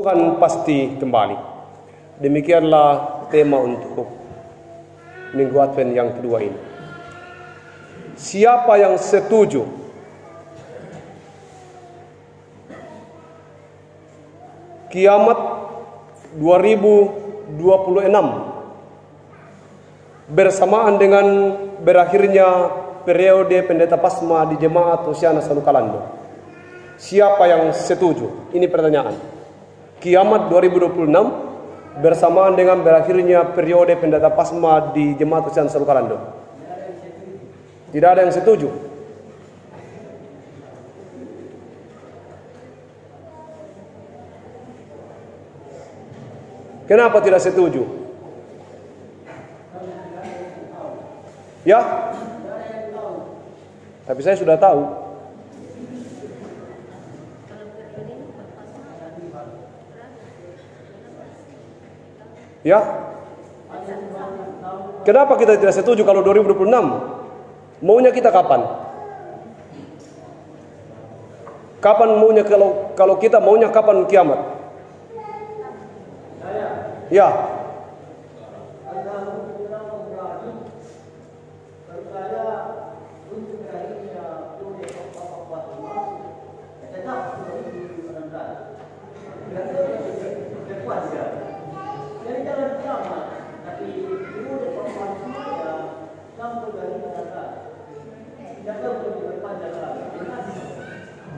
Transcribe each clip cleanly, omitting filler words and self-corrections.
Tuhan pasti kembali. Demikianlah tema untuk Minggu Advent yang kedua ini. Siapa yang setuju? Kiamat 2026 bersamaan dengan berakhirnya periode pendeta Pasma di Jemaat Hosiana Salukalando. Siapa yang setuju? Ini pertanyaan. Kiamat 2026 bersamaan dengan berakhirnya periode pendeta Pasma di Jemaat Hosiana Salukalando. Tidak ada yang setuju. Kenapa tidak setuju? Ya? Tapi saya sudah tahu. Ya? Kenapa kita tidak setuju kalau 2026? Maunya kita kapan? Kapan maunya kalau kita maunya kapan kiamat? Ya.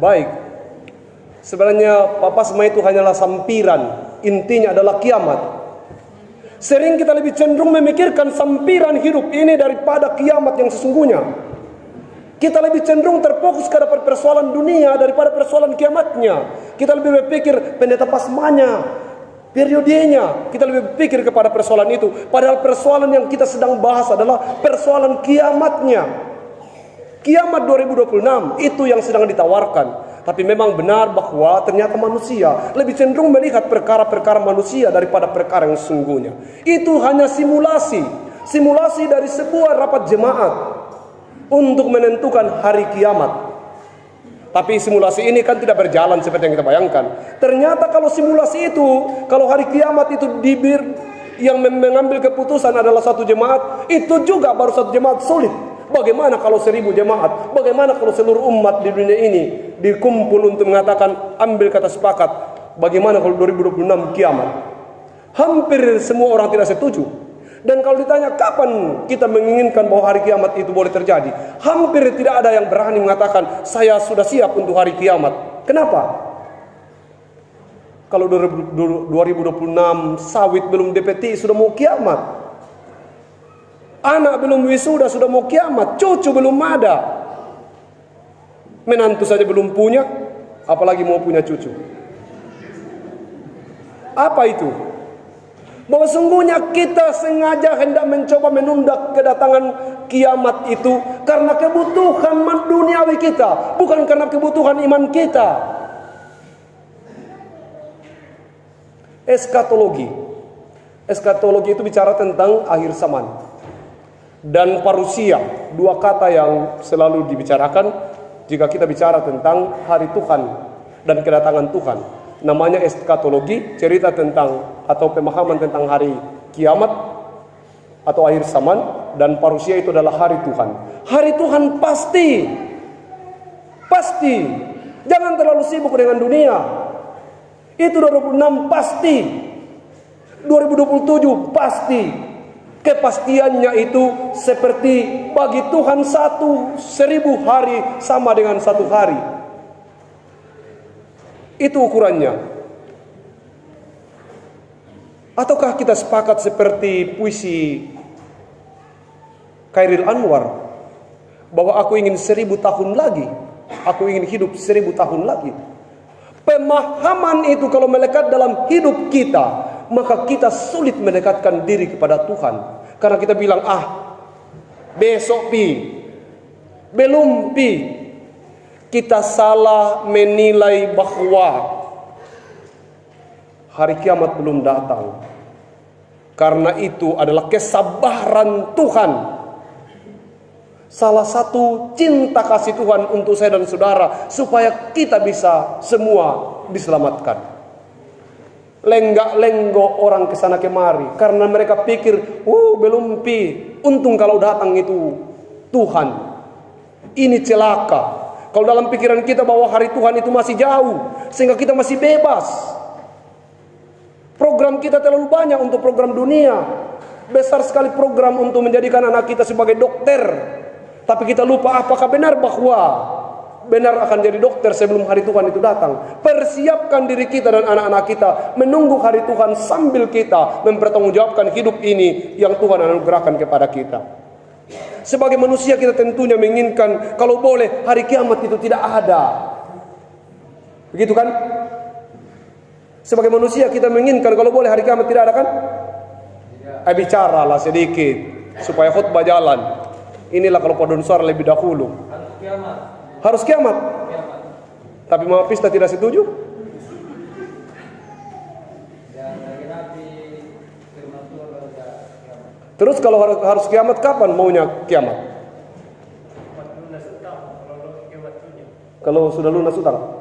Baik. Sebenarnya Papasma itu hanyalah sampiran. Intinya adalah kiamat. Sering kita lebih cenderung memikirkan sampiran hidup ini daripada kiamat yang sesungguhnya. Kita lebih cenderung terfokus pada persoalan dunia daripada persoalan kiamatnya. Kita lebih berpikir pendeta Pasmanya, periodenya. Kita lebih berpikir kepada persoalan itu. Padahal persoalan yang kita sedang bahas adalah persoalan kiamatnya. Kiamat 2026 itu yang sedang ditawarkan. Tapi memang benar bahwa ternyata manusia lebih cenderung melihat perkara-perkara manusia daripada perkara yang sesungguhnya. Itu hanya simulasi. Simulasi dari sebuah rapat jemaat untuk menentukan hari kiamat. Tapi simulasi ini kan tidak berjalan seperti yang kita bayangkan. Ternyata kalau simulasi itu, kalau hari kiamat itu yang mengambil keputusan adalah satu jemaat, itu juga baru satu jemaat sulit. Bagaimana kalau 1000 jemaat? Bagaimana kalau seluruh umat di dunia ini dikumpul untuk mengatakan ambil kata sepakat? Bagaimana kalau 2026 kiamat? Hampir semua orang tidak setuju. Dan kalau ditanya kapan kita menginginkan bahwa hari kiamat itu boleh terjadi, hampir tidak ada yang berani mengatakan saya sudah siap untuk hari kiamat. Kenapa? Kalau 2026 sawit belum dipeti sudah mau kiamat. Anak belum wisuda sudah mau kiamat. Cucu belum ada. Menantu saja belum punya, apalagi mau punya cucu. Apa itu? Bahwa sungguhnya kita sengaja hendak mencoba menunda kedatangan kiamat itu karena kebutuhan duniawi kita, bukan karena kebutuhan iman kita. Eskatologi. Eskatologi itu bicara tentang akhir zaman. Dan parusia, dua kata yang selalu dibicarakan jika kita bicara tentang hari Tuhan dan kedatangan Tuhan. Namanya eskatologi, cerita tentang atau pemahaman tentang hari kiamat atau akhir zaman. Dan parusia itu adalah hari Tuhan. Hari Tuhan pasti. Pasti. Jangan terlalu sibuk dengan dunia. Itu 2026 pasti. 2027 pasti. Kepastiannya itu seperti bagi Tuhan 1000 hari sama dengan 1 hari. Itu ukurannya. Ataukah kita sepakat seperti puisi Khairil Anwar bahwa aku ingin 1000 tahun lagi, aku ingin hidup 1000 tahun lagi. Pemahaman itu kalau melekat dalam hidup kita, maka kita sulit mendekatkan diri kepada Tuhan. Karena kita bilang, besok belum kita salah menilai bahwa hari kiamat belum datang. Karena itu adalah kesabaran Tuhan. Salah satu cinta kasih Tuhan untuk saya dan saudara, supaya kita bisa semua diselamatkan. lenggak-lenggok orang ke sana kemari karena mereka pikir, belum pi. Untung kalau datang itu Tuhan. Ini celaka. Kalau dalam pikiran kita bahwa hari Tuhan itu masih jauh, sehingga kita masih bebas. Program kita terlalu banyak untuk program dunia. Besar sekali program untuk menjadikan anak kita sebagai dokter. Tapi kita lupa apakah benar bahwa benar akan jadi dokter sebelum hari Tuhan itu datang. Persiapkan diri kita dan anak-anak kita menunggu hari Tuhan sambil kita mempertanggungjawabkan hidup ini yang Tuhan anugerahkan kepada kita. Sebagai manusia kita tentunya menginginkan kalau boleh hari kiamat itu tidak ada. Begitu kan? Sebagai manusia kita menginginkan kalau boleh hari kiamat tidak ada kan? Bicaralah sedikit supaya khutbah jalan. Inilah kalau paduan suara lebih dahulu. Harus kiamat. Tapi Mama Pista tidak setuju? Terus kalau harus kiamat, kapan maunya kiamat? Kalau sudah lunas utang?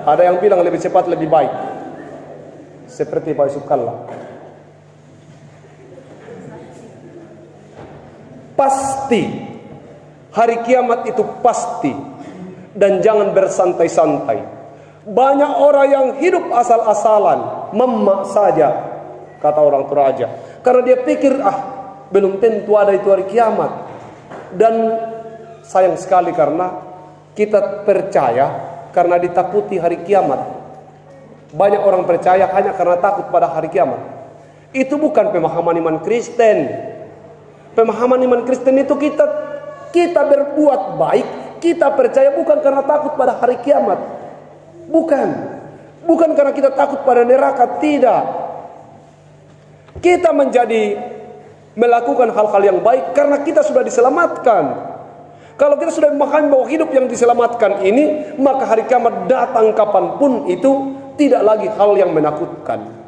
Ada yang bilang lebih cepat lebih baik. Seperti Pak Yusuf Kalla. Pasti hari kiamat itu pasti. Dan jangan bersantai-santai. Banyak orang yang hidup asal-asalan, memak saja, kata orang Toraja. Karena dia pikir, belum tentu ada itu hari kiamat. Dan sayang sekali karena kita percaya karena ditakuti hari kiamat. Banyak orang percaya hanya karena takut pada hari kiamat. Itu bukan pemahaman iman Kristen. Pemahaman iman Kristen itu kita berbuat baik, kita percaya bukan karena takut pada hari kiamat. Bukan karena kita takut pada neraka, tidak. Kita melakukan hal-hal yang baik karena kita sudah diselamatkan. Kalau kita sudah memahami bahwa hidup yang diselamatkan ini, maka hari kiamat datang kapanpun itu tidak lagi hal yang menakutkan.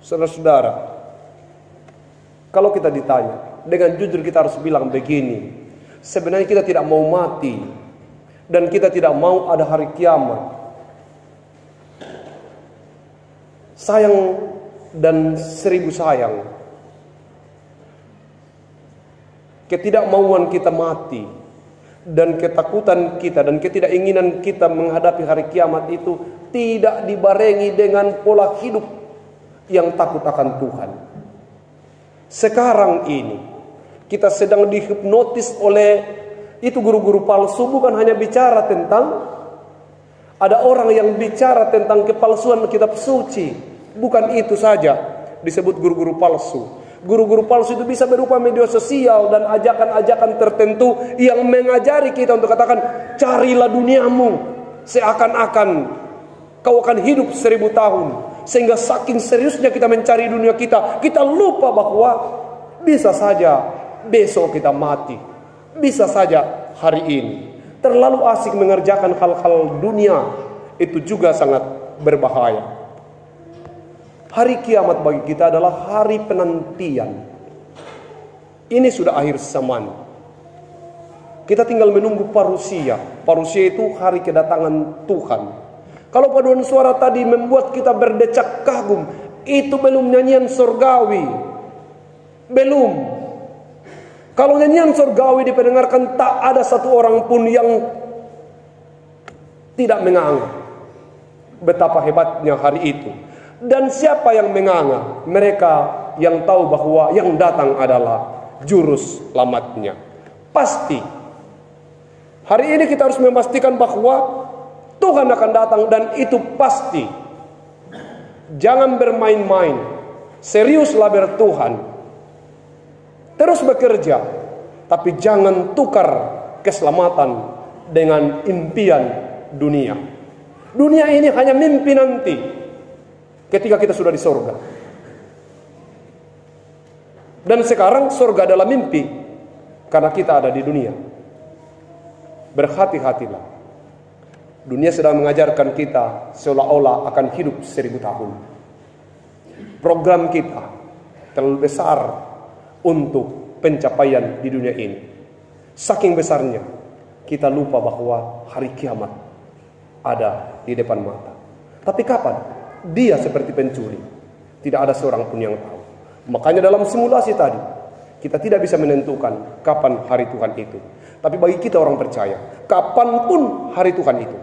Saudara-saudara, kalau kita ditanya, dengan jujur kita harus bilang begini. Sebenarnya kita tidak mau mati. Dan kita tidak mau ada hari kiamat. Sayang dan 1000 sayang. Ketidakmauan kita mati. Dan ketakutan kita dan ketidakinginan kita menghadapi hari kiamat itu tidak dibarengi dengan pola hidup yang takut akan Tuhan. Sekarang ini kita sedang dihipnotis oleh itu guru-guru palsu. Bukan hanya bicara tentang, ada orang yang bicara tentang kepalsuan kitab suci. Bukan itu saja disebut guru-guru palsu. Guru-guru palsu itu bisa berupa media sosial dan ajakan-ajakan tertentu yang mengajari kita untuk katakan, carilah duniamu seakan-akan kau akan hidup 1000 tahun. Sehingga saking seriusnya kita mencari dunia kita lupa bahwa bisa saja besok kita mati. Bisa saja hari ini. Terlalu asik mengerjakan hal-hal dunia, itu juga sangat berbahaya. Hari kiamat bagi kita adalah hari penantian. Ini sudah akhir zaman. Kita tinggal menunggu parusia. Parusia itu hari kedatangan Tuhan. Kalau paduan suara tadi membuat kita berdecak kagum, itu belum nyanyian surgawi. Belum. Kalau nyanyian surgawi dipendengarkan, tak ada satu orang pun yang tidak menganggap betapa hebatnya hari itu. Dan siapa yang menganga? Mereka yang tahu bahwa yang datang adalah juru selamatnya. Pasti. Hari ini kita harus memastikan bahwa Tuhan akan datang dan itu pasti. Jangan bermain-main. Seriuslah bertuhan. Terus bekerja. Tapi jangan tukar keselamatan dengan impian dunia. Dunia ini hanya mimpi nanti. Ketika kita sudah di surga. Dan sekarang surga adalah mimpi. Karena kita ada di dunia. Berhati-hatilah. Dunia sedang mengajarkan kita seolah-olah akan hidup 1000 tahun. Program kita terlalu besar untuk pencapaian di dunia ini. Saking besarnya kita lupa bahwa hari kiamat ada di depan mata. Tapi kapan? Dia seperti pencuri. Tidak ada seorang pun yang tahu. Makanya dalam simulasi tadi, kita tidak bisa menentukan kapan hari Tuhan itu. Tapi bagi kita orang percaya, kapanpun hari Tuhan itu.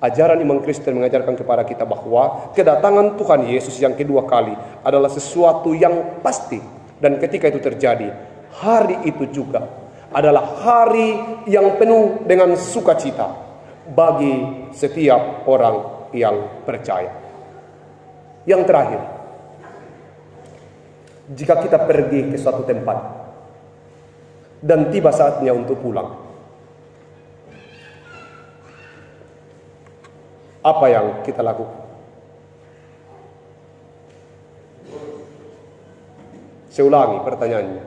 Ajaran iman Kristen mengajarkan kepada kita bahwa kedatangan Tuhan Yesus yang kedua kali adalah sesuatu yang pasti. Dan ketika itu terjadi, hari itu juga adalah hari yang penuh dengan sukacita bagi setiap orang yang percaya. Yang terakhir, jika kita pergi ke suatu tempat dan tiba saatnya untuk pulang, apa yang kita lakukan? Saya ulangi pertanyaannya.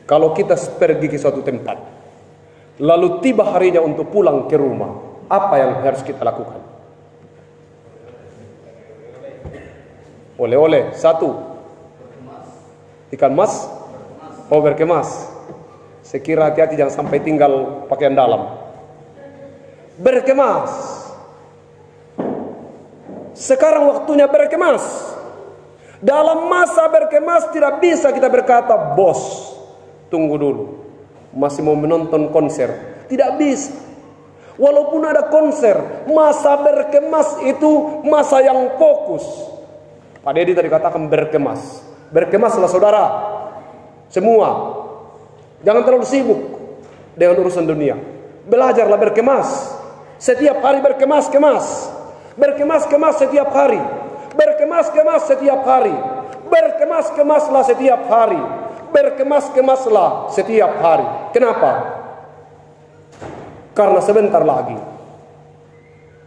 Kalau kita pergi ke suatu tempat, lalu tiba harinya untuk pulang ke rumah, apa yang harus kita lakukan? Oleh-oleh, satu. Ikan mas? Oh, berkemas. Sekira hati-hati jangan sampai tinggal pakaian dalam. Berkemas. Sekarang waktunya berkemas. Dalam masa berkemas tidak bisa kita berkata, bos, tunggu dulu, masih mau menonton konser. Tidak bisa. Walaupun ada konser, masa berkemas itu masa yang fokus. Pak Dedi tadi katakan berkemas. Berkemaslah saudara. Semua. Jangan terlalu sibuk dengan urusan dunia. Belajarlah berkemas. Setiap hari berkemas-kemas. Berkemas-kemas setiap hari. Berkemas-kemas setiap hari. Berkemas-kemaslah setiap hari. Berkemas-kemaslah setiap hari. Kenapa? Karena sebentar lagi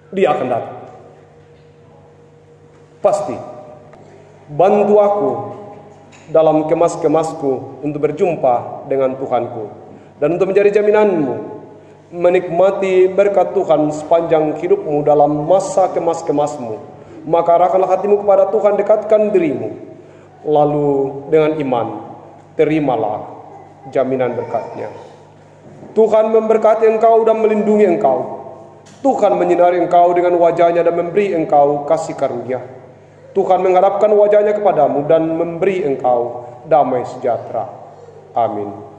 dia akan datang. Pasti. Bantu aku dalam kemas-kemasku untuk berjumpa dengan Tuhanku. Dan untuk menjadi jaminanmu menikmati berkat Tuhan sepanjang hidupmu dalam masa kemas-kemasmu. Maka arahkanlah hatimu kepada Tuhan, dekatkan dirimu. Lalu dengan iman, terimalah jaminan berkatnya. Tuhan memberkati engkau dan melindungi engkau. Tuhan menyinari engkau dengan wajahnya dan memberi engkau kasih karunia. Tuhan menghadapkan wajahnya kepadamu dan memberi engkau damai sejahtera. Amin.